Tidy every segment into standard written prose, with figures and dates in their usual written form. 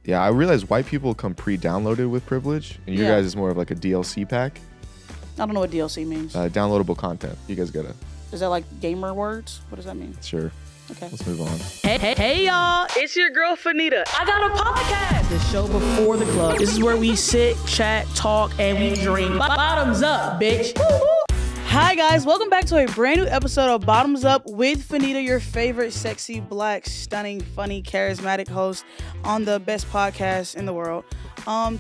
Yeah, I realize white people come pre-downloaded with privilege, and you guys is more of like a DLC pack. I don't know what DLC means. Downloadable content. You guys gotta. Is that like gamer words? What does that mean? Sure. Okay. Let's move on. Hey, y'all. It's your girl, Fannita. I got a podcast. The show before the club. This is where we sit, chat, talk, and we drink. Bottoms up, bitch. Woo-hoo. Hi, guys. Welcome back to a brand new episode of Bottoms Up with Fannita, your favorite sexy, black, stunning, funny, charismatic host on the best podcast in the world.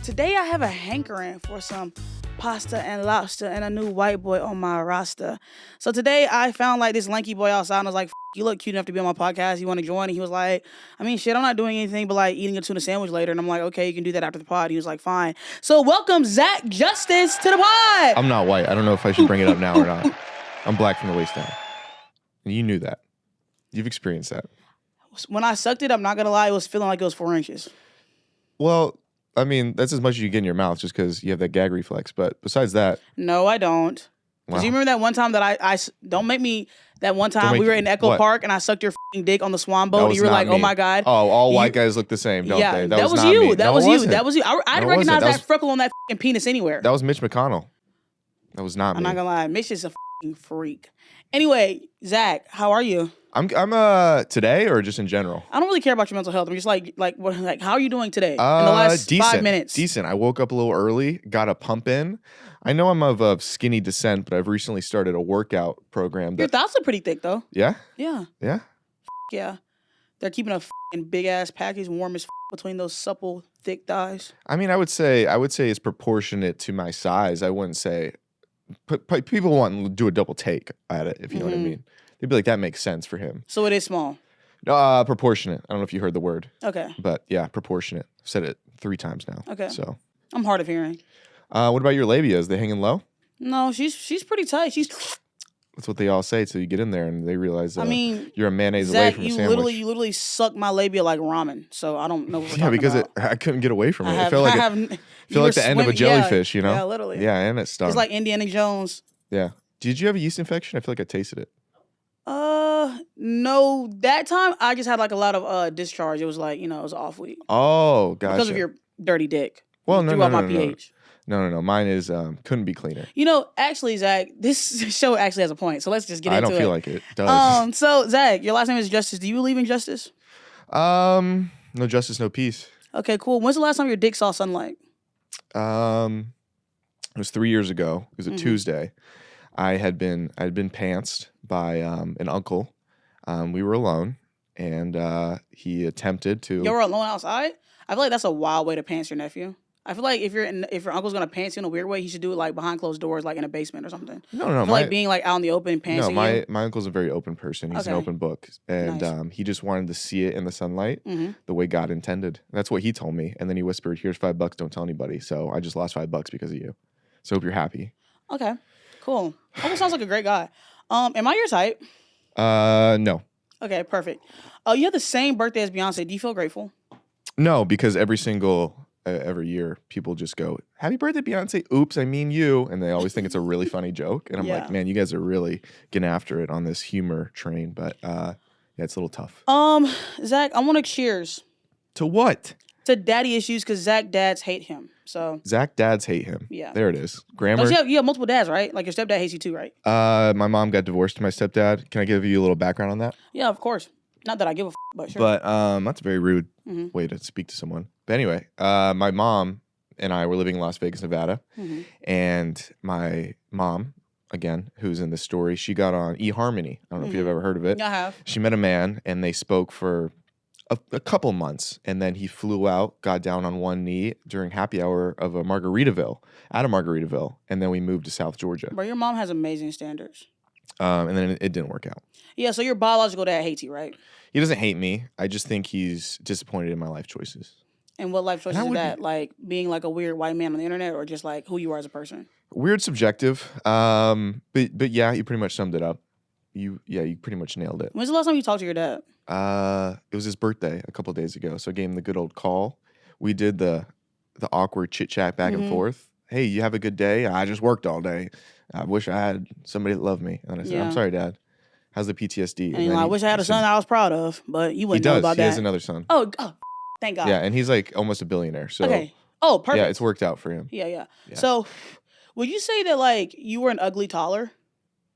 Today, I have a hankering for some pasta and lobster and a new white boy on my roster. So today I found like this lanky boy outside and I was like, you look cute enough to be on my podcast. You want to join? And he was like, I mean, shit, I'm not doing anything but like eating a tuna sandwich later. And I'm like, okay, you can do that after the pod. He was like, fine. So welcome Zach Justice to the pod. I'm not white. I don't know if I should bring it up now or not. I'm black from the waist down. And you knew that. You've experienced that. When I sucked it, I'm not going to lie, it was feeling like it was 4 inches. Well, I mean, that's as much as you get in your mouth just because you have that gag reflex. But besides that. No, I don't. Because you remember that one time that I don't make me, that one time we were in Echo Park and I sucked your f***ing dick on the Swan boat and you were like, oh my God. Oh, all white guys look the same, don't they? That was you. Me. That was you. That was you. I'd recognize that freckle on that f***ing penis anywhere. That was Mitch McConnell. That was not me. I'm not going to lie. Mitch is a f***ing freak. Anyway, Zach, how are you? I'm today or just in general? I don't really care about your mental health. I'm just like how are you doing today in the last 5 minutes? Decent. I woke up a little early, got a pump in. I know I'm of skinny descent, but I've recently started a workout program. Your thighs are pretty thick though. Yeah? Yeah. Yeah? Yeah. They're keeping a big ass package warm as between those supple, thick thighs. I mean, I would say it's proportionate to my size. I wouldn't say people want to do a double take at it, if you know what I mean. They'd be like, that makes sense for him. So it is small. Proportionate. I don't know if you heard the word. Okay. But yeah, proportionate. I've said it 3 times now. Okay. So I'm hard of hearing. What about your labia? Is they hanging low? No, she's pretty tight. That's what they all say till you get in there and they realize you're a mayonnaise Zach, away from a sandwich. You literally suck my labia like ramen. So I don't know what we're talking because about. I couldn't get away from it. I felt like the end of a jellyfish, you know? Yeah, literally. Yeah, and it stung. It's like Indiana Jones. Yeah. Did you have a yeast infection? I feel like I tasted it. No. That time I just had like a lot of discharge. It was like, it was an off week. Oh, gotcha. Because of your dirty dick. Well, no, my pH. No. Mine is couldn't be cleaner. Actually, Zach, this show actually has a point. So let's just get into it. I don't feel like it does. So Zach, your last name is Justice. Do you believe in justice? No justice, no peace. Okay, cool. When's the last time your dick saw sunlight? It was 3 years ago. It was a Tuesday. I had been pantsed by an uncle. We were alone, and he attempted to. You were alone outside? I feel like that's a wild way to pants your nephew. I feel like if your uncle's gonna pants you in a weird way, he should do it like behind closed doors, like in a basement or something. No. I feel like being like out in the open pantsing. No, my uncle's a very open person. He's an open book, and nice. He just wanted to see it in the sunlight the way God intended. That's what he told me, and then he whispered, "Here's $5. Don't tell anybody." So I just lost $5 because of you. So hope you're happy. Okay, cool. Uncle sounds like a great guy. Am I your type? No. Okay, perfect. You have the same birthday as Beyonce. Do you feel grateful? No, because every year people just go, "Happy birthday, Beyonce." Oops, I mean you. And they always think it's a really funny joke. And I'm like, man, you guys are really getting after it on this humor train. But it's a little tough. Zach, I want to cheers. To what? To daddy issues, because Zach dads hate him. So Zach dads hate him. Yeah. There it is. Grammar. You have multiple dads, right? Like your stepdad hates you too, right? My mom got divorced to my stepdad. Can I give you a little background on that? Yeah, of course. Not that I give a but sure. But that's a very rude way to speak to someone. But anyway, my mom and I were living in Las Vegas, Nevada. And my mom, again, who's in this story, she got on eHarmony. I don't know if you've ever heard of it. I have. She met a man and they spoke for a couple months. And then he flew out, got down on one knee during happy hour of a Margaritaville, And then we moved to South Georgia. Bro, your mom has amazing standards. And then it didn't work out. Yeah, so your biological dad hates you, right? He doesn't hate me. I just think he's disappointed in my life choices. And what life choices is that? Like being like a weird white man on the internet or just like who you are as a person? Weird subjective. But yeah, you pretty much summed it up. You pretty much nailed it. When's the last time you talked to your dad? It was his birthday a couple of days ago. So I gave him the good old call. We did the awkward chit chat back and forth. Hey, you have a good day? I just worked all day. I wish I had somebody that loved me. And I said, I'm sorry, Dad. How's the PTSD? And I wish I had a son I was proud of, but you wouldn't know about that. He has another son. Oh, Thank God. Yeah, and he's like almost a billionaire. So okay. Oh, perfect. yeah, it's worked out for him. Yeah. So, would you say that like you were an ugly toddler,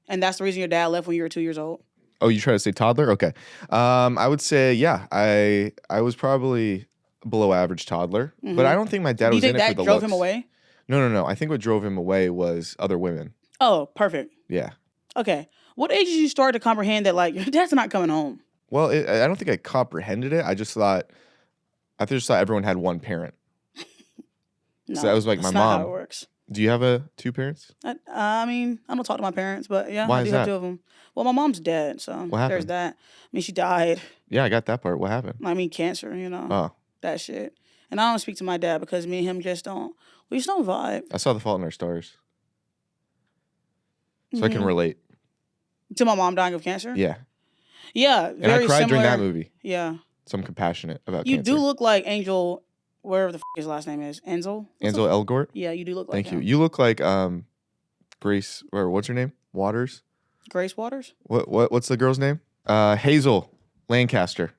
and that's the reason your dad left when you were 2 years old? Oh, you try to say toddler? Okay. I would say I was probably below average toddler, but I don't think my dad was in it for the looks. Do you think that drove him away? No. I think what drove him away was other women. Oh, perfect. Yeah. Okay. What age did you start to comprehend that like your dad's not coming home? Well, I don't think I comprehended it. I just thought everyone had one parent. No, so that was like my that's mom. not how it works. Do you have two parents? I mean, I don't talk to my parents, but yeah, Why I do is have that? two of them. Well, my mom's dead, so What happened? there's that. I mean, she died. Yeah, I got that part. What happened? I mean, cancer, Oh. that shit. And I don't speak to my dad because me and him we just don't vibe. I saw The Fault in Our Stars. So I can relate. To my mom dying of cancer? Yeah. Yeah, And I cried during that movie. Yeah. So I'm compassionate about You cancer. do look like Angel, wherever the his last name is. Enzel? Ansel Elgort? Yeah, you do look like Thank him. you. You look like Grace, or what's her name? Waters? Grace Waters? What's the girl's name? Hazel Lancaster.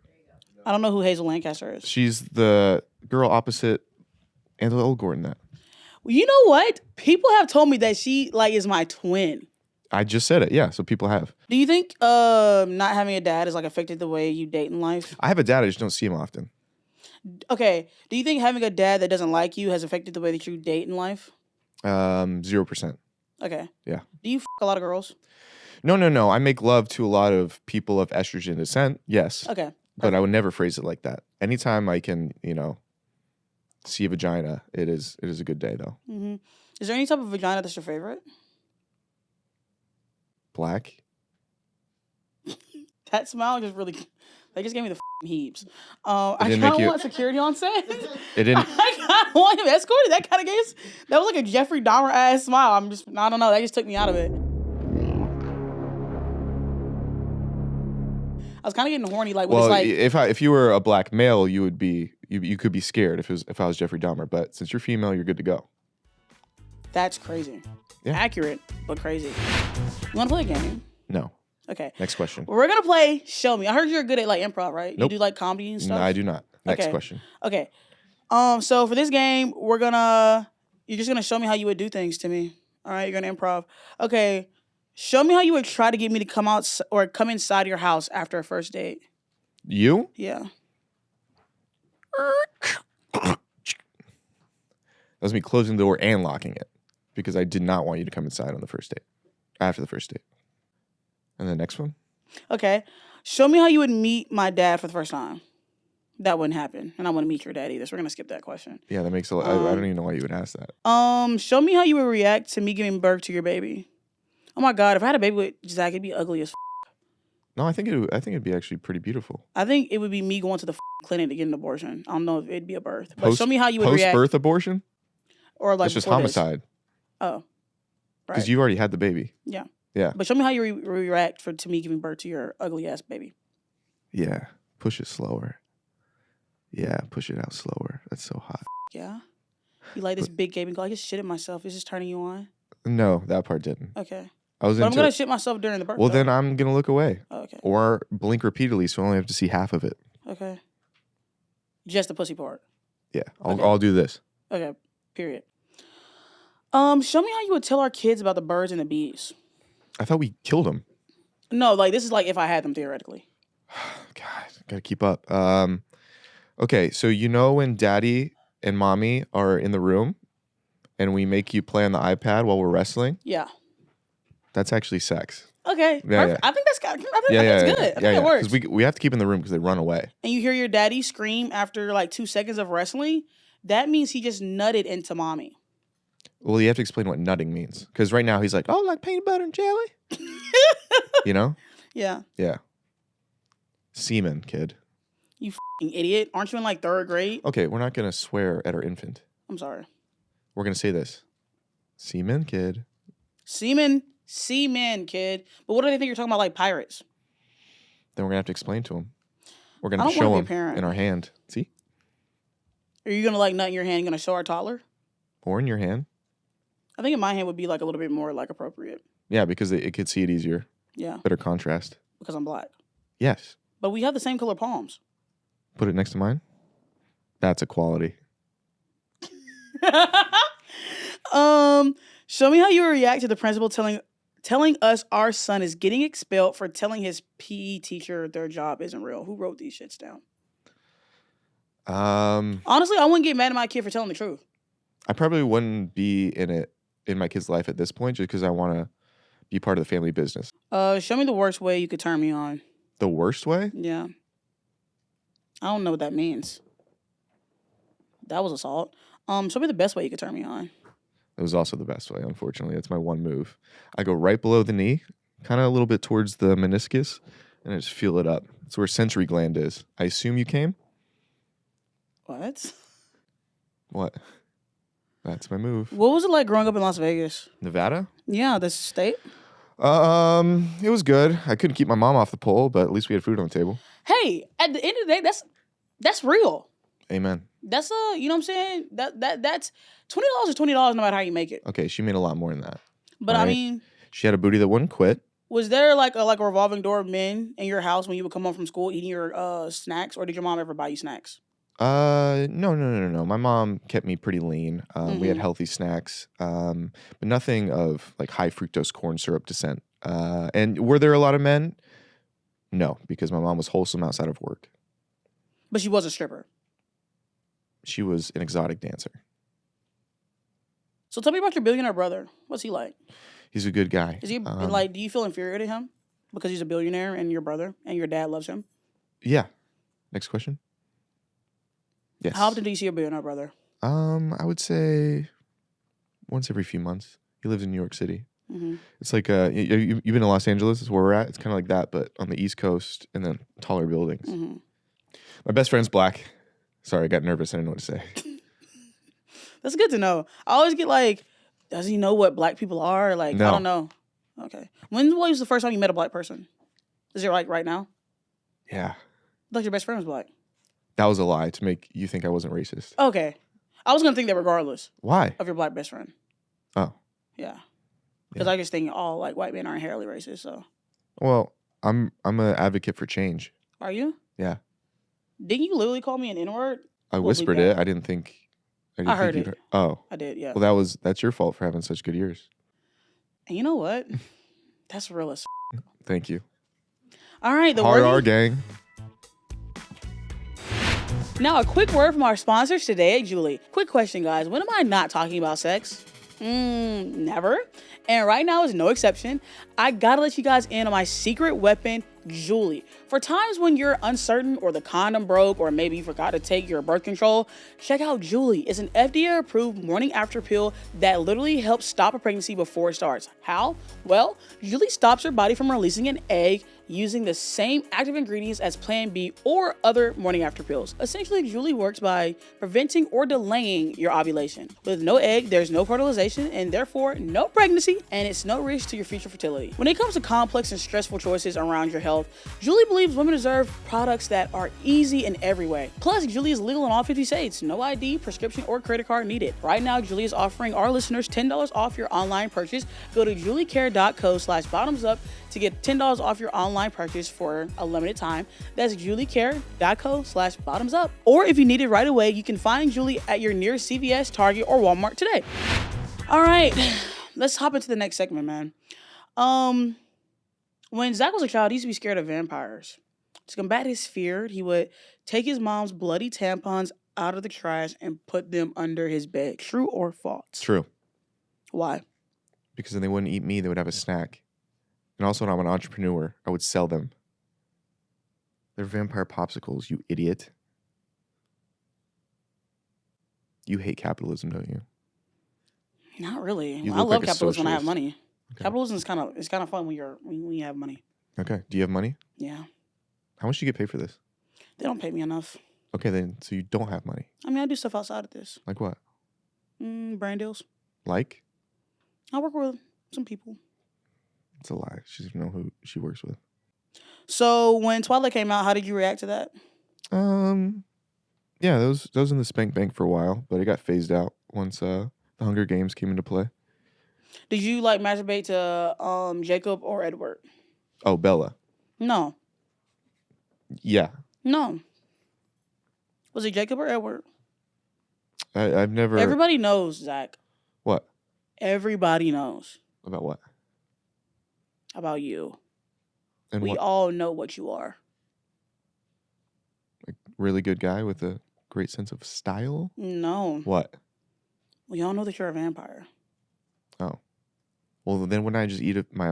I don't know who Hazel Lancaster is. She's the girl opposite Ansel Elgort in that. Well, you know what? People have told me that she like is my twin. I just said it. Yeah, so people have. Do you think not having a dad has like affected the way you date in life? I have a dad. I just don't see him often. Okay. Do you think having a dad that doesn't like you has affected the way that you date in life? 0%. Okay. Yeah. Do you a lot of girls? No. I make love to a lot of people of estrogen descent. Yes. Okay. But I would never phrase it like that. Anytime I can, see a vagina, it is a good day though. Mm-hmm. Is there any type of vagina that's your favorite? Black. That smile just really, they just gave me the heaves. I didn't kind of make you- want security on set. It didn't. I kind of want him escorted. That kind of gave, that was like a Jeffrey Dahmer ass smile. I don't know. That just took me out of it. I was kind of getting horny. Like, Well, it's like, if you were a black male, you would be you could be scared if I was Jeffrey Dahmer. But since you're female, you're good to go. that's crazy. Yeah. Accurate, but crazy. You want to play a game? No. Okay. Next question. Well, we're gonna play Show Me. I heard you're good at like improv, right? Nope. You do like comedy and stuff. No, I do not. Next Okay. question. Okay. So for this game, you're just gonna show me how you would do things to me. All right, you're gonna improv. Okay. Show me how you would try to get me to come out or come inside your house after a first date. You? Yeah. That was me closing the door and locking it because I did not want you to come inside on the first date. After the first date. And the next one? Okay. Show me how you would meet my dad for the first time. That wouldn't happen. And I wouldn't meet your dad either. So we're gonna skip that question. Yeah, that makes a lot. I don't even know why you would ask that. Show me how you would react to me giving birth to your baby. Oh my God, if I had a baby with Zach, it'd be ugly as No, I think it'd be actually pretty beautiful. I think it would be me going to the clinic to get an abortion. I don't know if it'd be a birth. But show me how you would react. Post-birth abortion? Or like That's just before this. homicide. Oh. Because Right. you already had the baby. Yeah. Yeah. But show me how you react to me giving birth to your ugly ass baby. Yeah. Push it slower. Yeah, push it out slower. That's so hot. Yeah? You like this big gaping, I just shit at myself. Is this turning you on? No, that part didn't. Okay. I was But I'm into going to it. shit myself during the birth. Well, though. then I'm going to look away. Oh, okay. Or blink repeatedly so I only have to see half of it. Okay. Just the pussy part. Yeah, Okay. I'll do this. Okay. Period. Show me how you would tell our kids about the birds and the bees. I thought we killed him. No, like this is like if I had them theoretically. God, gotta keep up. Okay, so when daddy and mommy are in the room and we make you play on the iPad while we're wrestling, Yeah. that's actually sex. Okay. Yeah, Perfect. yeah. I think that's good. I think that's good. I think it works. Because we have to keep in the room because they run away. And you hear your daddy scream after like 2 seconds of wrestling, that means he just nutted into mommy. Well, you have to explain what nutting means. Because right now he's like, oh, like peanut butter and jelly? You know? Yeah. Yeah. Semen, kid. You f***ing idiot. Aren't you in like 3rd grade? Okay, we're not going to swear at our infant. I'm sorry. We're going to say this. Semen, kid. Semen, kid. But what do they think you're talking about like pirates? Then we're going to have to explain to him. We're going I to don't wanna show be a him parent. in our hand. See? Are you going to like nut in your hand? You going to show our toddler? Or in your hand. I think in my hand would be like a little bit more like appropriate. Yeah, because it could see it easier. Yeah. Better contrast. Because I'm black. Yes. But we have the same color palms. Put it next to mine. That's a quality. Show me how you would react to the principal telling us our son is getting expelled for telling his PE teacher their job isn't real. Who wrote these shits down? Honestly, I wouldn't get mad at my kid for telling the truth. I probably wouldn't be in my kid's life at this point just because I want to be part of the family business. Show me the worst way you could turn me on. The worst way? Yeah. I don't know what that means. That was assault. Show me the best way you could turn me on. It was also the best way, unfortunately. That's my one move. I go right below the knee, kind of a little bit towards the meniscus, and I just feel it up. It's where sensory gland is. I assume you came? What? What? That's my move. What was it like growing up in Las Vegas? Nevada? Yeah, the state. It was good. I couldn't keep my mom off the pole, but at least we had food on the table. Hey, at the end of the day, that's real. Amen. That's you know what I'm saying? That's $20 is $20 no matter how you make it. Okay, she made a lot more than that. But right? I mean, she had a booty that wouldn't quit. Was there like a revolving door of men in your house when you would come home from school eating your snacks, or did your mom ever buy you snacks? No. My mom kept me pretty lean. We had healthy snacks, but nothing of like high fructose corn syrup descent. And were there a lot of men? No, because my mom was wholesome outside of work. But she was a stripper. She was an exotic dancer. So tell me about your billionaire brother. What's he like? He's a good guy. Is he like? Do you feel inferior to him because he's a billionaire and your brother and your dad loves him? Yeah. Next question. Yes. How often do you see your billionaire brother? I would say once every few months. He lives in New York City. Mm-hmm. It's like you've been to Los Angeles. It's where we're at. It's kind of like that, but on the East Coast and then taller buildings. Mm-hmm. My best friend's black. Sorry, I got nervous. I didn't know what to say. That's good to know. I always get like, does he know what black people are? Like, no. I don't know. Okay. When was the first time you met a black person? Is it like right now? Yeah. Like your best friend was black. That was a lie to make you think I wasn't racist. Okay. I was going to think that regardless. Why? Of your black best friend. Oh. Yeah. Because I just think all like white men are inherently racist, so. Well, I'm an advocate for change. Are you? Yeah. Didn't you literally call me an N-word? I whispered it. I didn't think. I heard it. Oh. I did, yeah. Well, that's your fault for having such good ears. And you know what? That's real as Thank you. All right. The Hard R gang. Now, a quick word from our sponsors today at Julie. Quick question, guys. When am I not talking about sex? Never. And right now is no exception. I gotta let you guys in on my secret weapon, Julie. For times when you're uncertain or the condom broke or maybe you forgot to take your birth control, check out Julie. It's an FDA-approved morning after pill that literally helps stop a pregnancy before it starts. How? Well, Julie stops your body from releasing an egg using the same active ingredients as Plan B or other morning after pills. Essentially, Julie works by preventing or delaying your ovulation. With no egg, there's no fertilization and therefore no pregnancy, and it's no risk to your future fertility. When it comes to complex and stressful choices around your health, Julie believes women deserve products that are easy in every way. Plus, Julie is legal in all 50 states. No ID, prescription, or credit card needed. Right now, Julie is offering our listeners $10 off your online purchase. Go to juliecare.co/bottomsup to get $10 off your online purchase for a limited time. That's juliecare.co/bottomsup. Or if you need it right away, you can find Julie at your nearest CVS, Target, or Walmart today. All right, let's hop into the next segment, man. When Zach was a child, he used to be scared of vampires. To combat his fear, he would take his mom's bloody tampons out of the trash and put them under his bed. True or false? True. Why? Because then they wouldn't eat me, they would have a snack. And also, when I'm an entrepreneur, I would sell them. They're vampire popsicles, you idiot. You hate capitalism, don't you? Not really. I love capitalism when I have money. Okay. Capitalism is kind of fun when you have money. Okay. Do you have money? Yeah. How much do you get paid for this? They don't pay me enough. Okay, then so you don't have money. I mean, I do stuff outside of this. Like what? Brand deals. Like? I work with some people. It's a lie. She doesn't know who she works with. So when Twilight came out, how did you react to that? Yeah, that was in the spank bank for a while, but it got phased out once the Hunger Games came into play. Did you like masturbate to Jacob or Edward? Oh, Bella. No. Yeah. No. Was it Jacob or Edward? I've never. Everybody knows, Zach. What? Everybody knows. About what? About you. And we what? all know what you are. A really good guy with a great sense of style? No. What? We all know that you're a vampire. Oh. Well, then wouldn't I just eat my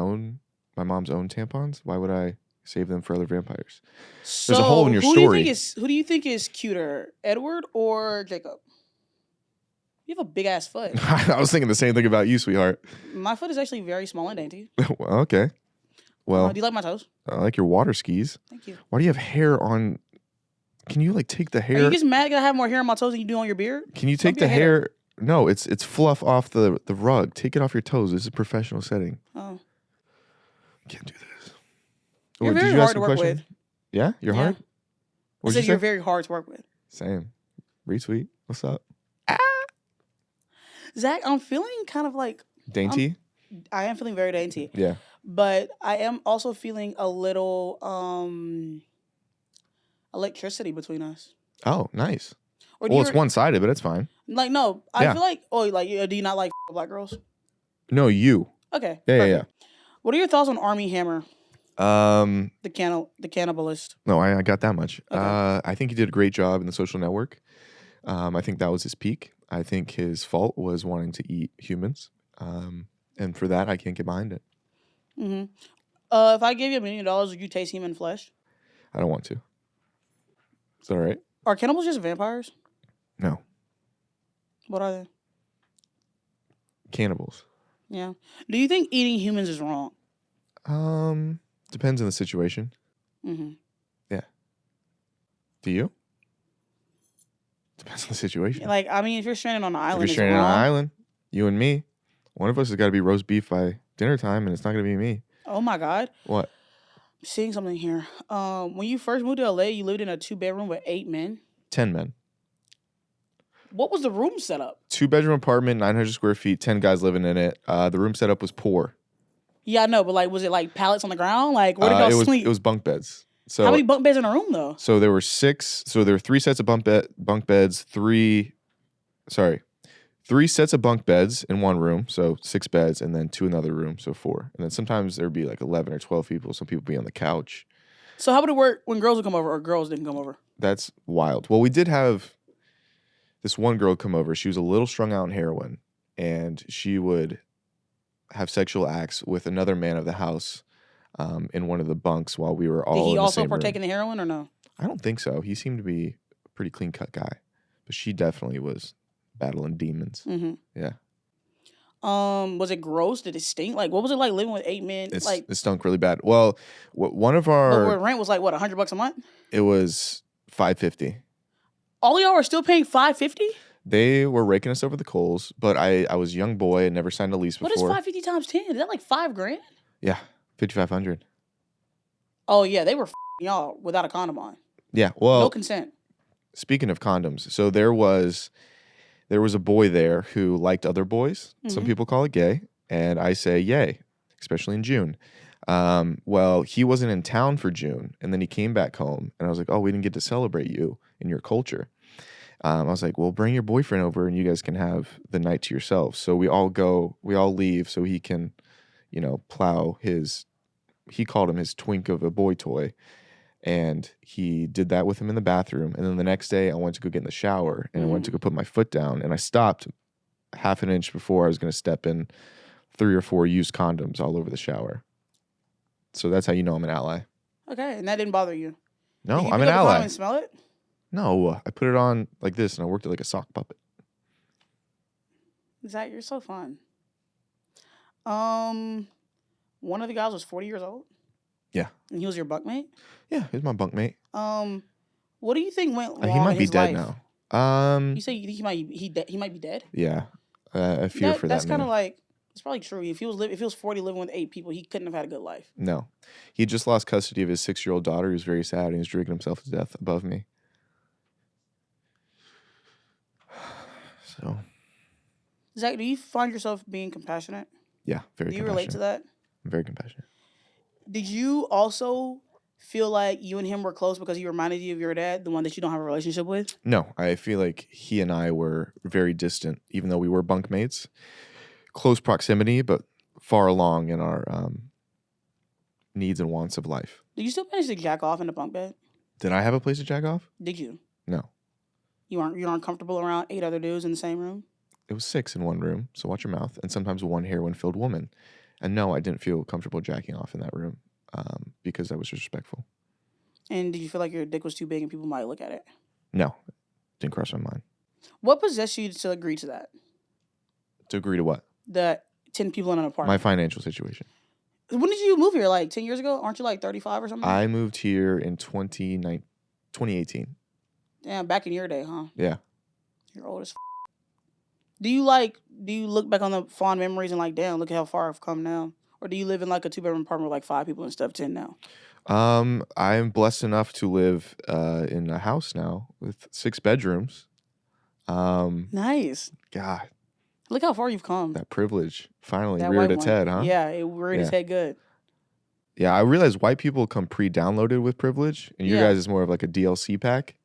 mom's own tampons? Why would I save them for other vampires? So there's a hole in your story. Who do you think is cuter, Edward or Jacob? You have a big ass foot. I was thinking the same thing about you, sweetheart. My foot is actually very small and dainty. Well, okay. Well, do you like my toes? I like your water skis. Thank you. Why do you have hair on? Can you like take the hair? Are you just mad that I have more hair on my toes than you do on your beard? Can you take the hair? No, it's fluff off the rug. Take it off your toes. This is a professional setting. Oh. Can't do this. You're very hard to work with. Yeah? You're hard? I said you're very hard to work with. Same. Retweet. What's up? Zach, I'm feeling kind of like... Dainty? I am feeling very dainty. Yeah. But I am also feeling a little electricity between us. Oh, nice. Well, it's one-sided, but it's fine. Like, no. I feel like... Oh, like, do you not like black girls? No, you. Okay. Yeah. What are your thoughts on Army Hammer? The cannibalist. No, I got that much. Okay. I think he did a great job in The Social Network. I think that was his peak. I think his fault was wanting to eat humans. And for that, I can't get behind it. Mm-hmm. If I gave you $1 million, would you taste human flesh? I don't want to. Is that all right? Are cannibals just vampires? No. What are they? Cannibals. Yeah. Do you think eating humans is wrong? Depends on the situation. Mm-hmm. Yeah. Do you? Depends on the situation. Like, I mean, if you're stranded on an island, if you're stranded on an island, you and me, one of us has got to be roast beef by dinner time, and it's not going to be me. Oh my God. What? I'm seeing something here. When you first moved to LA, you lived in a 2-bedroom with 8 men? 10 men. What was the room setup? 2-bedroom apartment, 900 square feet, 10 guys living in it. The room setup was poor. Yeah, I know, but like, was it like pallets on the ground? Like, where did y'all sleep? It was bunk beds. So how many bunk beds in a room though? So there were 6. So there were 3 sets of bunk beds. 3 sets of bunk beds in one room. So 6 beds, and then 2 in another room. So 4. And then sometimes there'd be like 11 or 12 people. Some people be on the couch. So how would it work when girls would come over or girls didn't come over? That's wild. Well, we did have this one girl come over. She was a little strung out on heroin, and she would have sexual acts with another man of the house in one of the bunks while we were all in the same room. Did he also partake in the heroin or no? I don't think so. He seemed to be a pretty clean-cut guy. But she definitely was battling demons. Mm-hmm. Yeah. Was it gross? Did it stink? Like, what was it like living with 8 men? It stunk really bad. Well, one of our... But rent was like, what, $100 a month? It was $550. All y'all are still paying $550? They were raking us over the coals, but I was a young boy and never signed a lease before. What is $550 times 10? Is that like $5,000? Yeah, $5,500. Oh yeah, they were y'all without a condom on. Yeah, well, no consent. Speaking of condoms, so there was a boy there who liked other boys. Mm-hmm. Some people call it gay, and I say yay, especially in June. Well, he wasn't in town for June, and then he came back home, and I was like, oh, we didn't get to celebrate you in your culture. I was like, well, bring your boyfriend over and you guys can have the night to yourselves. So we all leave so he can, plow he called him his twink of a boy toy. And he did that with him in the bathroom. And then the next day I went to go get in the shower and I went to go put my foot down and I stopped half an inch before I was going to step in 3 or 4 used condoms all over the shower. So that's how you know I'm an ally. Okay. And that didn't bother you? No, Did you I'm pick an up the condom ally. and smell it? No, I put it on like this and I worked it like a sock puppet. Zach, you're so fun. One of the guys was 40 years old? Yeah. And he was your bunkmate? Yeah, he's my bunkmate. What do you think went wrong He might in be his dead life? now. You say he might be dead? Yeah. I fear for that. That's kind of like, it's probably true. If he was 40 living with 8 people, he couldn't have had a good life. No. He just lost custody of his 6-year-old daughter. He was very sad and he was drinking himself to death above me. So, Zach, do you find yourself being compassionate? Yeah, very compassionate. Do you relate to that? I'm very compassionate. Did you also feel like you and him were close because he reminded you of your dad, the one that you don't have a relationship with? No, I feel like he and I were very distant, even though we were bunkmates. Close proximity, but far along in our needs and wants of life. Did you still manage to jack off in the bunk bed? Did I have a place to jack off? Did you? No. You aren't comfortable around 8 other dudes in the same room? It was 6 in one room, so watch your mouth, and sometimes one heroin-filled woman. And no, I didn't feel comfortable jacking off in that room because I was disrespectful. And did you feel like your dick was too big and people might look at it? No, didn't cross my mind. What possessed you to agree to that? To agree to what? The 10 people in an apartment. My financial situation. When did you move here? Like 10 years ago? Aren't you like 35 or something? I moved here in 2018. Damn, back in your day, huh? Yeah. You're old as f***. Do you look back on the fond memories and like, damn, look how far I've come now? Or do you live in like a 2-bedroom apartment with like 5 people and stuff, 10 now? I'm blessed enough to live in a house now with 6 bedrooms. Nice. God. Look how far you've come. That privilege finally That reared white its one. head, huh? Yeah, it reared its head good. Yeah, I realize white people come pre-downloaded with privilege, and you guys is more of like a DLC pack.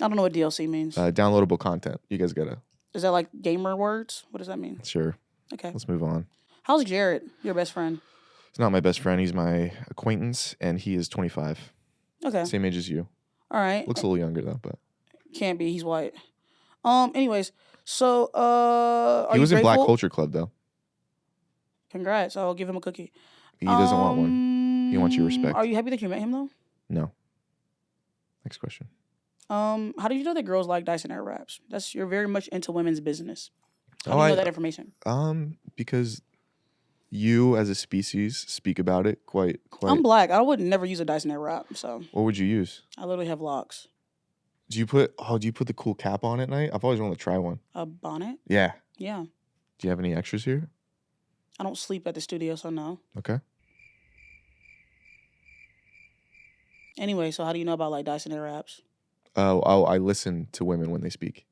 I don't know what DLC means. Downloadable content. You guys gotta. Is that like gamer words? What does that mean? Sure. Okay. Let's move on. How's Jared, your best friend? He's not my best friend. He's my acquaintance, and he is 25. Okay. Same age as you. All right. Looks a little younger though, but can't be. He's white. Anyways, so he was in Black grateful? Culture Club though. Congrats. I'll give him a cookie. He doesn't want one. He wants your respect. Are you happy that you met him though? No. Next question. How did you know that girls like Dyson air wraps? You're very much into women's business. How do you know that information? Because you as a species speak about it quite. I'm black. I would never use a Dyson air wrap. So. What would you use? I literally have locks. Do you put the cool cap on at night? I've always wanted to try one. A bonnet? Yeah. Yeah. Do you have any extras here? I don't sleep at the studio, so no. Okay. Anyway, so how do you know about like Dyson air wraps? I listen to women when they speak.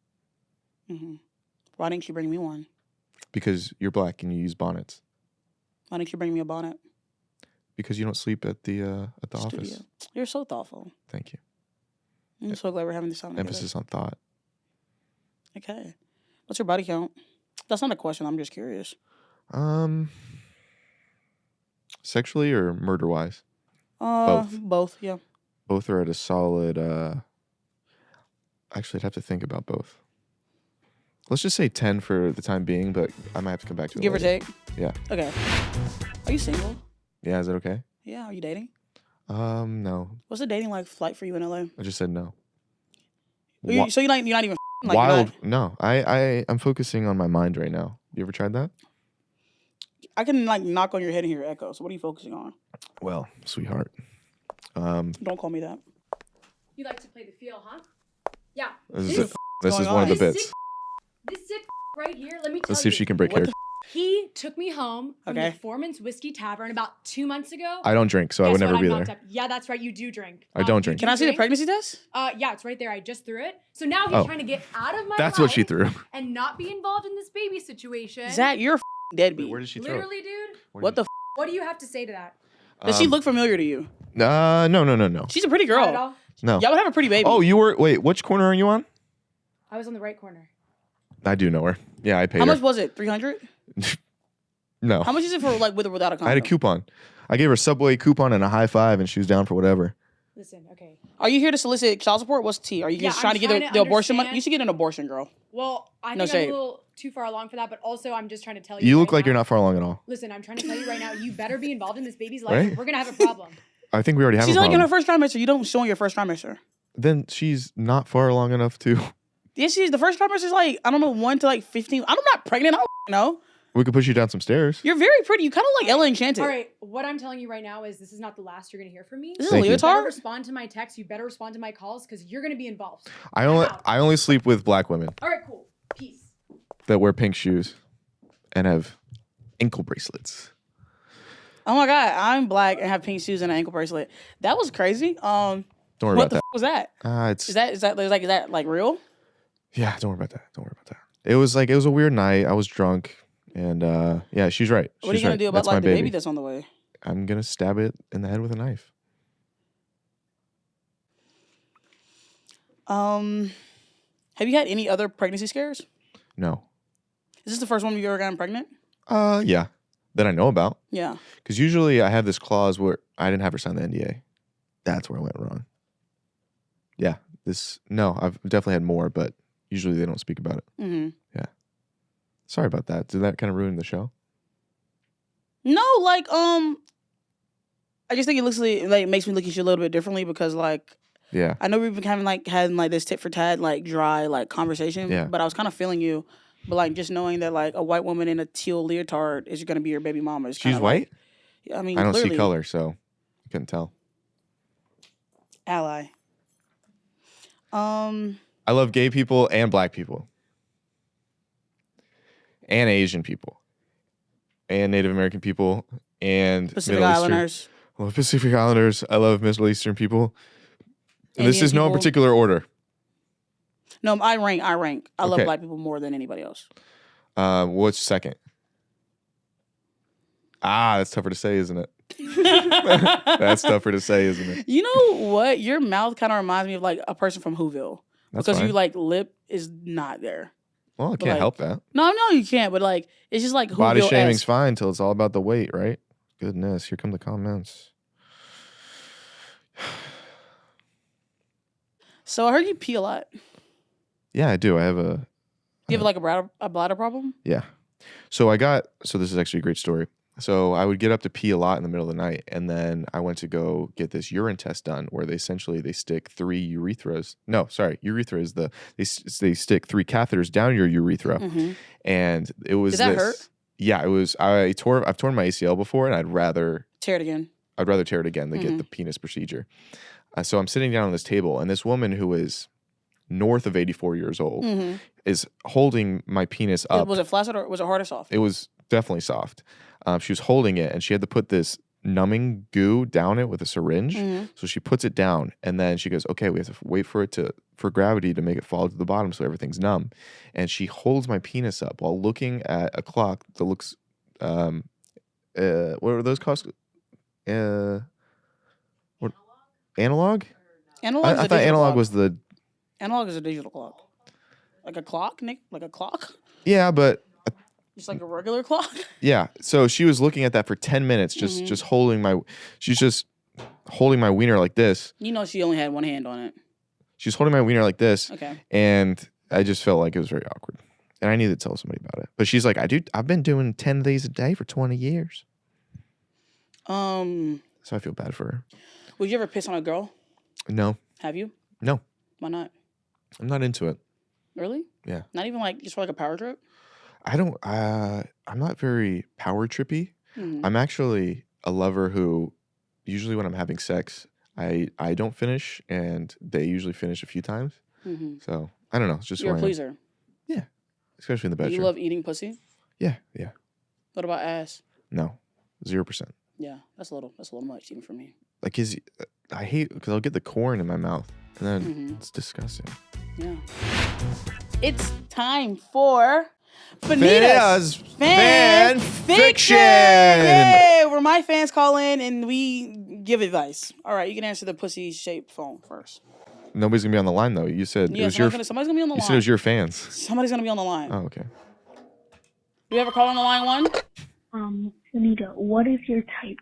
Mm-hmm. Why didn't you bring me one? Because you're black and you use bonnets. Why didn't you bring me a bonnet? Because you don't sleep at the office. You're so thoughtful. Thank you. I'm so glad we're having this time together. Emphasis on thought. Okay. What's your body count? That's not a question. I'm just curious. Sexually or murder-wise? Both, yeah. Both are at a solid, actually, I'd have to think about both. Let's just say 10 for the time being, but I might have to come back to it Give or later. take? Yeah. Okay. Are you single? Yeah, is that okay? Yeah, are you dating? No. What's the dating like for you in LA? I just said no. So you're not even like wild? No, I'm focusing on my mind right now. You ever tried that? I can like knock on your head and hear echo. So what are you focusing on? Well, sweetheart. Don't call me that. You like to play the field, huh? Yeah. This is one of the bits. This sick right here. Let me tell you. Let's see if she can break hair. He took me home from the Foreman's Whiskey Tavern about 2 months ago. I don't drink, so I would never be there. Yeah, that's right. You do drink. I don't drink. Can I see the pregnancy test? Yeah, it's right there. I just threw it. So now he's trying to get out of my That's what she threw. And not be involved in this baby situation. Zach, you're a deadbeat. Where did she throw it? Literally, dude. What the What do you have to say to that? Does she look familiar to you? No. She's a pretty girl. Not at all? No. Y'all would have a pretty baby. Oh, wait, which corner are you on? I was on the right corner. I do know her. Yeah, I paid her. How much was it? 300? No. How much is it for like with or without a condom? I had a coupon. I gave her a Subway coupon and a high five, and she was down for whatever. Listen, okay. Are you here to solicit child support? What's the tea? Are you just trying to get the abortion money? You should get an abortion, girl. Well, I think I'm a little too far along for that, but also I'm just trying to tell you. You look like you're not far along at all. Listen, I'm trying to tell you right now, you better be involved in this baby's life. Right? We're going to have a problem. I think we already have a problem. She's like in her first trimester. You don't show in your first trimester. Then she's not far along enough to. Yes, she is. The first trimester is like, I don't know, 1 to like 15. I'm not pregnant. I don't know. We could push you down some stairs. You're very pretty. You kind of like Ella Enchanted. All right. What I'm telling you right now is this is not the last you're going to hear from me. This is a leotard? You better respond to my texts. You better respond to my calls because you're going to be involved. I only sleep with black women. All right, cool. Peace. That wear pink shoes and have ankle bracelets. Oh my God. I'm black and have pink shoes and an ankle bracelet. That was crazy. Don't worry what about the that. Was that? Is that like real? Yeah, don't worry about that. It was a weird night. I was drunk. And yeah, she's right. What are you gonna do about like the baby that's on the way? I'm gonna stab it in the head with a knife. Have you had any other pregnancy scares? No. Is this the first one you've ever gotten pregnant? Yeah. That I know about. Yeah. Because usually I have this clause where I didn't have her sign the NDA. That's where I went wrong. Yeah. I've definitely had more, but usually they don't speak about it. Mm-hmm. Yeah. Sorry about that. Did that kind of ruin the show? No, like, I just think it looks like makes me look at you a little bit differently because, like, yeah, I know we've been having this tit for tat, like, dry, like, conversation. Yeah. But I was kind of feeling you. But, like, just knowing that, like, a white woman in a teal leotard is going to be your baby mama is she's white? I mean, I don't clearly, see color, so I couldn't tell. Ally. I love gay people and black people. And Asian people. And Native American people. And Pacific Middle Islanders. Eastern. I love Pacific Islanders. I love Middle Eastern people. And this Indian is no people. particular order. No, I rank. I love Okay. black people more than anybody else. What's second? That's tougher to say, isn't it? That's tougher to say, isn't it? You know what? Your mouth kind of reminds me of like a person from Whoville. That's because fine. you like lip is not there. Well, I can't like, help that. No, you can't. But like, it's just like Body Whoville-esque. shaming's fine until it's all about the weight, right? Goodness, here come the comments. So I heard you pee a lot. Yeah, I do. I have a. You have like a bladder problem? Yeah. So this is actually a great story. So I would get up to pee a lot in the middle of the night, and then I went to go get this urine test done, where they stick 3 urethras. No, sorry, urethra is they stick 3 catheters down your urethra, and it was. Did that hurt? Yeah, it was. I've torn my ACL before, and I'd rather tear it again. I'd rather tear it again than get the penis procedure. So I'm sitting down on this table, and this woman who is north of 84 years old is holding my penis up. Was it flaccid or was it hard or soft? It was definitely soft. She was holding it, and she had to put this numbing goo down it with a syringe. So she puts it down, and then she goes, "Okay, we have to wait for gravity to make it fall to the bottom, so everything's numb." And she holds my penis up while looking at a clock that looks, what are those called? What? Analog? Analog. I thought analog clock. was the. Analog is a digital clock. Like a clock, Nick? Like a clock? Yeah, but. Just like a regular clock? Yeah. So she was looking at that for 10 minutes, just holding my. She's just holding my wiener like this. You know, she only had one hand on it. She's holding my wiener like this. Okay. And I just felt like it was very awkward, and I needed to tell somebody about it. But she's like, I've been doing 10 of these a day for 20 years. So I feel bad for her. Would you ever piss on a girl? No. Have you? No. Why not? I'm not into it. Really? Yeah. Not even like just for like a power trip? I'm not very power trippy. I'm actually a lover who usually when I'm having sex, I don't finish, and they usually finish a few times. So I don't know. It's just You're who a I am. pleaser. Yeah. Especially in the bedroom. You love eating pussy? Yeah. What about ass? No. 0%. Yeah, that's a little much even for me. Like I hate because I'll get the corn in my mouth, and then it's disgusting. Yeah. It's time for Fannita's Fan Fiction! Yay! Where my fans call in and we give advice. All right, you can answer the pussy-shaped phone first. Nobody's going to be on the line, though. You said it was somebody's going to be on the line. You said it was your fans. Somebody's going to be on the line. Oh, okay. Do you have a call on the line one? Fannita, what is your type?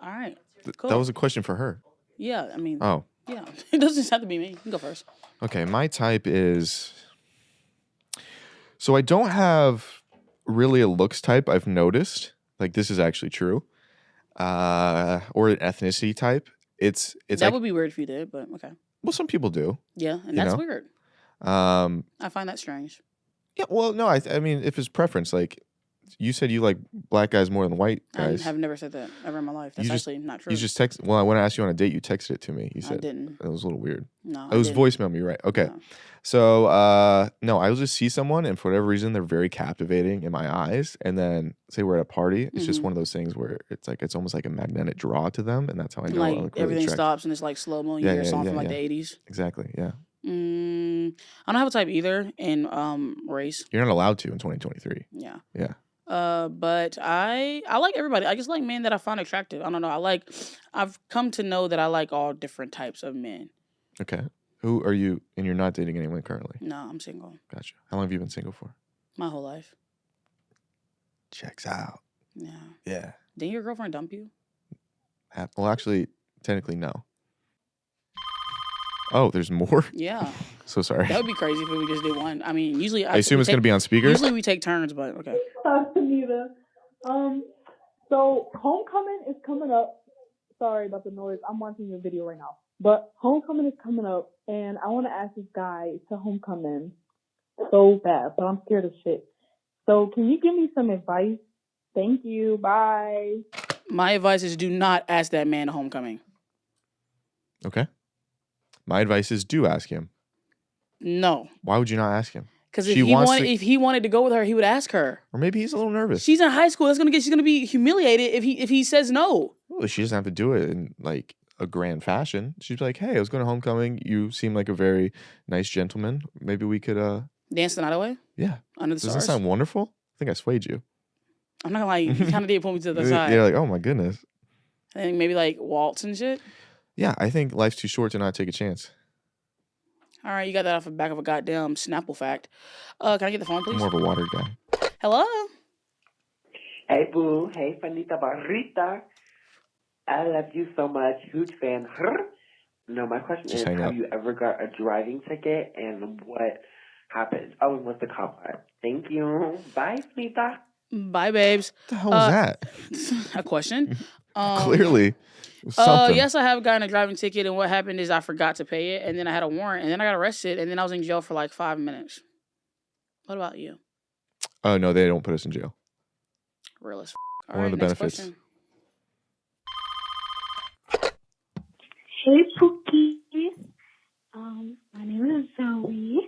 All right. Cool. That was a question for her. Yeah, I mean. Oh. Yeah. It doesn't just have to be me. You can go first. Okay, my type is. So I don't have really a looks type, I've noticed. Like, this is actually true. Or an ethnicity type. It's that like, would be weird if you did, but okay. Well, some people do. Yeah, and that's weird. I find that strange. Yeah, well, no, I mean, if it's preference, like, you said you like black guys more than white guys. I have never said that ever in my life. That's actually not true. You just text. Well, when I asked you on a date, you texted it to me. You said I didn't. It was a little weird. No, it was voicemail me, right? Okay. No. So, no, I will just see someone, and for whatever reason, they're very captivating in my eyes. And then, say we're at a party, it's just one of those things where it's like it's almost like a magnetic draw to them, and that's how I know. Like I'm really everything attracted. stops and it's like slow mo. You hear a song from like the 80s. Exactly. Yeah. I don't have a type either in race. You're not allowed to in 2023. Yeah. Yeah. But I like everybody. I just like men that I find attractive. I don't know. I've come to know that I like all different types of men. Okay. Who are you? And you're not dating anyone currently? No, I'm single. Gotcha. How long have you been single for? My whole life. Checks out. Yeah. Yeah. Didn't your girlfriend dump you? Well, actually, technically, no. Oh, there's more? Yeah. So sorry. That would be crazy if we just did one. I mean, usually I assume it's going to be on speaker? Usually we take turns, but okay. Fannita. So homecoming is coming up. Sorry about the noise. I'm watching your video right now. But homecoming is coming up, and I want to ask this guy to homecoming so bad, but I'm scared of shit. So can you give me some advice? Thank you. Bye. My advice is do not ask that man to homecoming. Okay. My advice is do ask him. No. Why would you not ask him? Because if he wanted to go with her, he would ask her. Or maybe he's a little nervous. She's in high school. She's gonna be humiliated if he says no. Well, she doesn't have to do it in like a grand fashion. She's like, hey, I was going to homecoming. You seem like a very nice gentleman. Maybe we could dance the night away? Yeah. Under the stars. Does that sound wonderful? I think I swayed you. I'm not gonna lie, you kind of did pull me to the side. You're like, oh my goodness. I think maybe like waltz and shit. Yeah, I think life's too short to not take a chance. All right, you got that off the back of a goddamn Snapple fact. Can I get the phone, please? I'm more of a water guy. Hello? Hey, boo. Hey, Fannita Barrita. I love you so much. Huge fan. No, my question Just is, have you ever got a driving ticket and what happened? Oh, and what's the cop part? Thank you. Bye, Fannita. Bye, babes. What the hell was that? A question. Clearly. Something. Yes, I have gotten a driving ticket, and what happened is I forgot to pay it, and then I had a warrant, and then I got arrested, and then I was in jail for like 5 minutes. What about you? Oh, no, they don't put us in jail. Real as One of the next benefits. question. Hey, Pookie. My name is Zoe.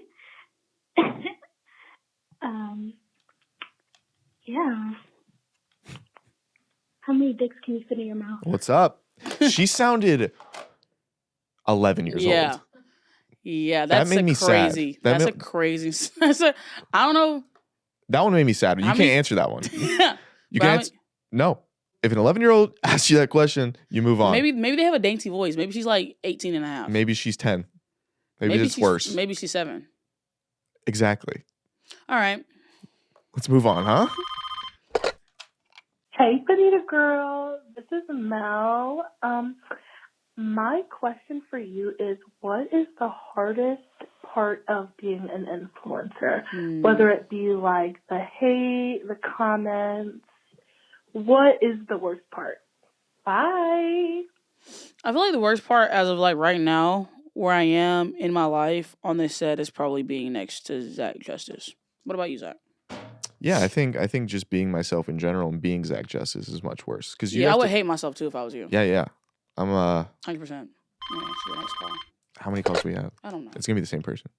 Yeah. How many dicks can you fit in your mouth? What's up? She sounded 11 years old. Yeah, that's made me crazy. sad. That's a crazy. I don't know. That one made me sad. You can't answer that one. You can't. No. If an 11-year-old asks you that question, you move on. Maybe they have a dainty voice. Maybe she's like 18 and a half. Maybe she's 10. Maybe it's worse. Maybe she's 7. Exactly. All right. Let's move on, huh? Hey, Fannita girl. This is Mel. My question for you is, what is the hardest part of being an influencer? Whether it be like the hate, the comments, what is the worst part? Bye. I feel like the worst part as of like right now, where I am in my life on this set, is probably being next to Zach Justice. What about you, Zach? Yeah, I think just being myself in general and being Zach Justice is much worse. I would hate myself too if I was you. Yeah. I'm 100%. Yeah, to the next call. How many calls do we have? I don't know. It's gonna be the same person.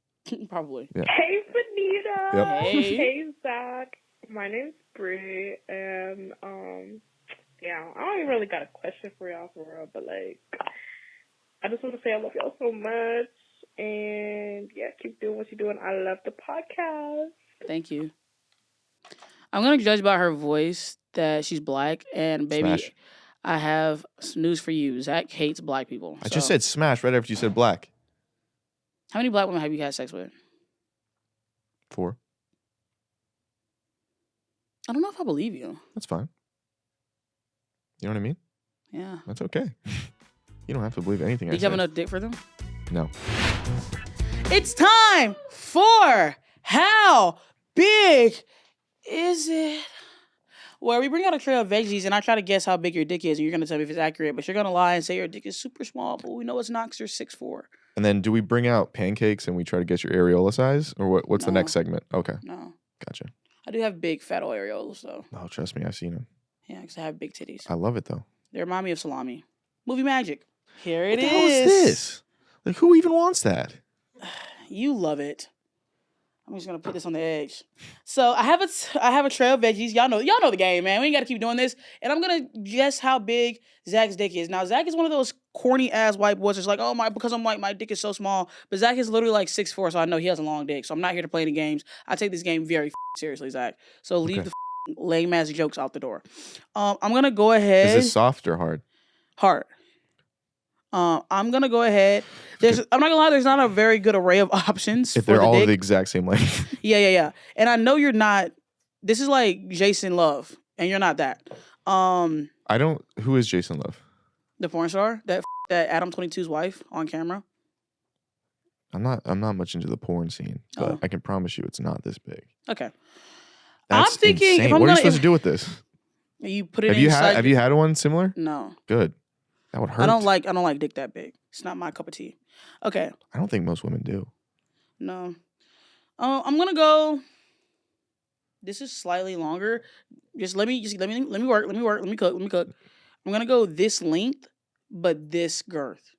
Probably. Yeah. Hey, Fannita. Yep. Hey, Zach. My name's Brie, and yeah, I don't even really got a question for y'all for real, but like, I just want to say I love y'all so much, and yeah, keep doing what you're doing. I love the podcast. Thank you. I'm gonna judge by her voice that she's black, and baby, Smash. I have some news for you. Zach hates black people. I just said smash right after you said black. How many black women have you had sex with? 4. I don't know if I believe you. That's fine. You know what I mean? Yeah. That's okay. You don't have to believe anything I Did you say. have enough dick for them? No. It's time for How Big Is It? Where we bring out a tray of veggies and I try to guess how big your dick is, and you're going to tell me if it's accurate, but you're going to lie and say your dick is super small, but we know it's not because you're 6'4". And then do we bring out pancakes and we try to guess your areola size? Or what's the No. next segment? Okay. No. Gotcha. I do have big fat areolas, though. Oh, trust me, I've seen them. Yeah, because I have big titties. I love it, though. They remind me of salami. Movie magic. Here it What is. the hell is this? Like, who even wants that? You love it. I'm just gonna put this on the edge. So I have a tray of veggies. Y'all know the game, man. We ain't gotta keep doing this. And I'm gonna guess how big Zach's dick is. Now Zach is one of those corny ass white boys that's like, oh my, because I'm white, my dick is so small. But Zach is literally like 6'4", so I know he has a long dick. So I'm not here to play any games. I take this game very seriously, Zach. So leave the lame ass jokes out the door. I'm gonna go ahead. Is this soft or hard? Hard. I'm gonna go ahead. I'm not gonna lie. There's not a very good array of options. If they're all the exact same length. Yeah. And I know you're not. This is like Jason Love, and you're not that. I don't. Who is Jason Love? The porn star that Adam 22's wife on camera. I'm not much into the porn scene, but I can promise you it's not this big. Okay. That's I'm thinking. insane. What are you supposed to do with this? You put it. Have you had one similar? No. Good. That would hurt. I don't like dick that big. It's not my cup of tea. Okay. I don't think most women do. No. I'm gonna go. This is slightly longer. Let me work. Let me cook. I'm gonna go this length, but this girth.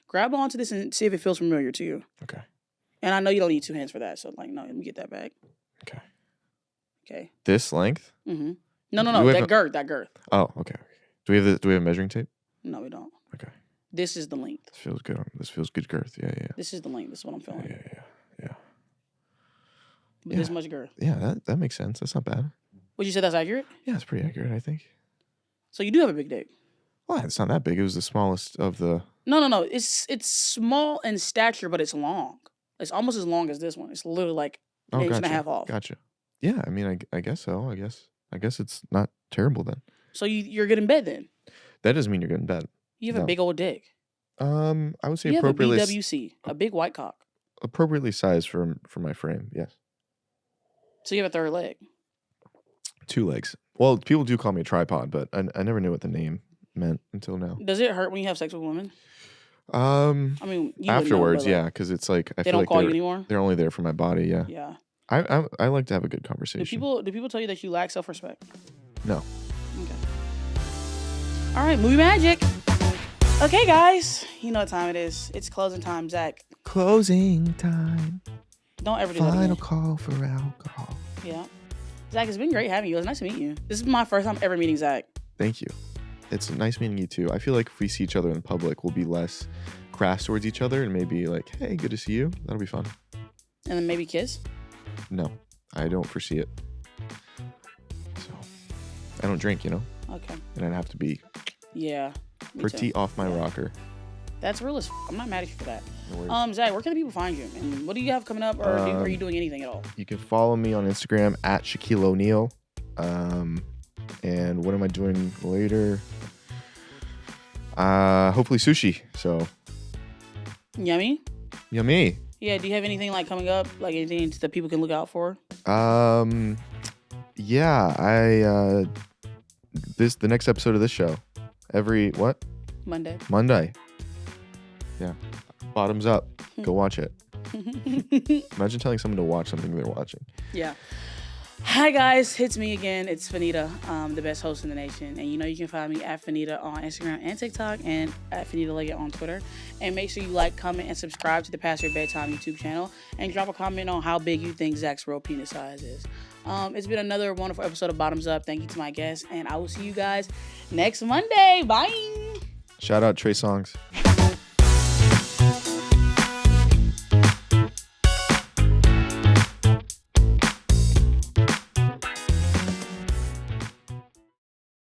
Grab onto this and see if it feels familiar to you. Okay. And I know you don't need 2 hands for that, so no, let me get that back. Okay. This length? Mm-hmm. No. That girth. Oh, okay. Do we have measuring tape? No, we don't. Okay. This is the length. This feels good girth. Yeah. This is the length. This is what I'm feeling. Yeah. But this much girth. Yeah, that makes sense. That's not bad. Would you say that's accurate? Yeah, it's pretty accurate, I think. So you do have a big dick. Well, it's not that big. It was the smallest of the... No. It's small in stature, but it's long. It's almost as long as this one. It's literally like an inch and a half off. Gotcha. Yeah, I mean, I guess so. I guess it's not terrible then. So you're good in bed then? That doesn't mean you're good in bed. You have a big old dick. I would say you appropriately... have a BWC, a big white cock. Appropriately sized for my frame, yes. So you have a third leg? 2 legs. Well, people do call me a tripod, but I never knew what the name meant until now. Does it hurt when you have sex with women? I mean, afterwards, yeah, because it's like I they feel don't like call you anymore. They're only there for my body, yeah. Yeah. I like to have a good conversation. Do people tell you that you lack self-respect? No. Okay. All right, movie magic. Okay, guys, you know what time it is. It's closing time, Zach. Closing time. Don't ever do that again. Final call for alcohol. Yeah. Zach, it's been great having you. It's nice to meet you. This is my first time ever meeting Zach. Thank you. It's nice meeting you too. I feel like if we see each other in public, we'll be less crass towards each other and maybe like, hey, good to see you. That'll be fun. And then maybe kiss? No, I don't foresee it. So, I don't drink, you know? Okay. And I'd have to be pretty off my rocker. That's real as I'm not mad at you for that. No Zach, where can the people find you? And what do you have coming up, or are you doing anything at all? You can follow me on Instagram at Shaquille O'Neal. And what am I doing later? Hopefully sushi. So yummy. Yeah. Do you have anything like coming up? Like anything that people can look out for? Yeah. The next episode of this show. Monday. Yeah. Bottoms up. Go watch it. Imagine telling someone to watch something they're watching. Yeah. Hi guys, it's me again. It's Fannita, the best host in the nation. And you can find me at Fannita on Instagram and TikTok and at Fannita Leggett on Twitter. And make sure you like, comment, and subscribe to the Past Your Bedtime YouTube channel. And drop a comment on how big you think Zach's real penis size is. It's been another wonderful episode of Bottoms Up. Thank you to my guests. And I will see you guys next Monday. Bye. Shout out Trey Songz.